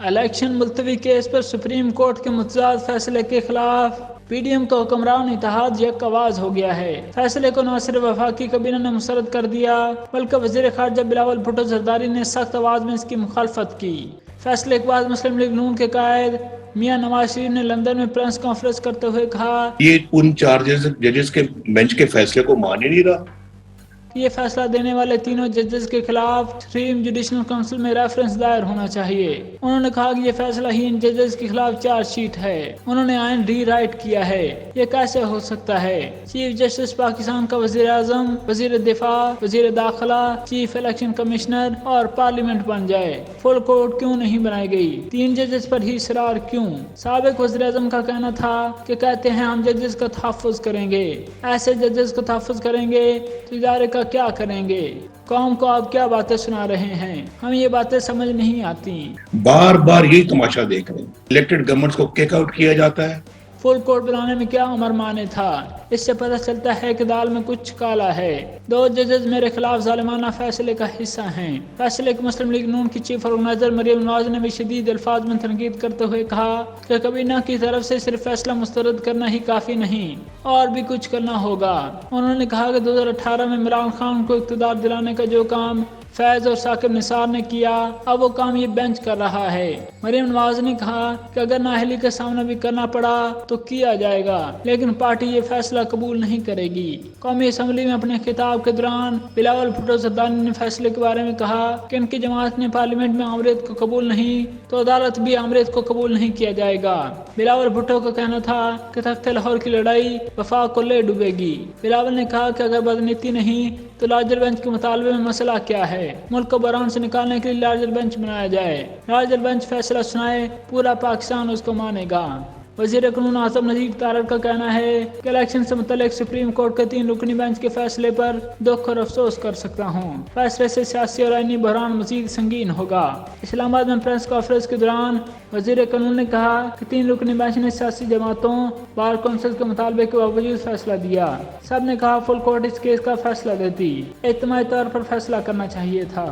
Election ملتوی case پر supreme court کے متضاد فیصلے کے خلاف پی ڈی ایم کا حکمران اتحاد یک آواز ہو گیا ہے۔ فیصلے کو نہ صرف وفاقی کابینہ نے مسترد کر دیا بلکہ وزیر خارجہ بلاول بھٹو زرداری نے سخت آواز میں اس کی مخالفت کی۔ فیصلے کے بعد مسلم لیگ نون کے قائد میاں نواز شریف نے لندن میں پریس کانفرنس کرتے ہوئے کہا یہ ان چار ججز کے بینچ کے فیصلے کو مان ہی نہیں رہا۔ یہ فیصلہ دینے والے تینوں ججز کے خلاف سپریم جوڈیشل کونسل میں ریفرنس دائر ہونا چاہیے۔ انہوں نے کہا کہ یہ فیصلہ ہی ان ججز کے خلاف چارج شیٹ ہے۔ انہوں نے آئین ری رائٹ کیا ہے۔ یہ کیسے ہو سکتا ہے؟ چیف جسٹس پاکستان کا وزیر اعظم، وزیر دفاع، وزیر داخلہ، چیف الیکشن کمشنر اور پارلیمنٹ بن جائے، فل کورٹ کیوں نہیں بنائی گئی؟ تین ججز پر ہی اصرار کیوں؟ سابق وزیر اعظم کا کہنا تھا کہ کہتے ہیں ہم ججز کا تحفظ کریں گے۔ ایسے ججز کا تحفظ کریں گے تو ادارے کا کیا کریں گے؟ قوم کو آپ کیا باتیں سنا رہے ہیں؟ ہمیں یہ باتیں سمجھ نہیں آتی۔ بار بار یہی تماشا دیکھ رہے ہیں، الیکٹڈ گورنمنٹس کو کیک آؤٹ کیا جاتا ہے۔ فل کورٹ بنانے میں کیا عمر مانے تھا؟ اس سے پتہ چلتا ہے کہ دال میں کچھ کالا ہے۔ دو ججز میرے خلاف ظالمانہ فیصلے کا حصہ ہیں۔ فیصلے کی مسلم لیگ نون کی چیف آرگنائزر مریم نواز نے بھی شدید الفاظ میں تنقید کرتے ہوئے کہا کہ کابینہ کی طرف سے صرف فیصلہ مسترد کرنا ہی کافی نہیں، اور بھی کچھ کرنا ہوگا۔ انہوں نے کہا کہ 2018 میں عمران خان کو اقتدار دلانے کا جو کام فیض اور ثاقب نثار نے کیا، اب وہ کام یہ بینچ کر رہا ہے۔ مریم نواز نے کہا کہ اگر نااہلی کا سامنا بھی کرنا پڑا تو کیا جائے گا، لیکن پارٹی یہ فیصلہ قبول نہیں کرے گی۔ قومی اسمبلی میں اپنے خطاب کے دوران بلاول بھٹو زرداری نے فیصلے کے بارے میں کہا کہ ان کی جماعت نے پارلیمنٹ میں آمریت کو قبول نہیں تو عدالت بھی آمریت کو قبول نہیں کیا جائے گا۔ بلاول بھٹو کا کہنا تھا کہ تخت لاہور کی لڑائی وفاق کو لے ڈوبے گی۔ بلاول نے کہا کہ اگر بدنیتی نہیں تو لارجر بینچ کے مطالبے میں مسئلہ کیا ہے؟ ملک کو بحران سے نکالنے کے لیے لارجر بینچ بنایا جائے، لارجر بینچ فیصلہ سنائے، پورا پاکستان اس کو مانے گا۔ وزیر قانون اعظم نذیر تارڑ کا کہنا ہے کہ الیکشن سے متعلق سپریم کورٹ کے 3 رکنی بینچ کے فیصلے پر دکھ اور افسوس کر سکتا ہوں۔ فیصلے سے سیاسی اور آئینی بحران مزید سنگین ہوگا۔ اسلام آباد میں پریس کانفرنس کے دوران وزیر قانون نے کہا کہ 3 رکنی بینچ نے سیاسی جماعتوں، بار کونسل کے مطالبے کے باوجود فیصلہ دیا۔ سب نے کہا فل کورٹ اس کیس کا فیصلہ دیتی، اجتماعی طور پر فیصلہ کرنا چاہیے تھا۔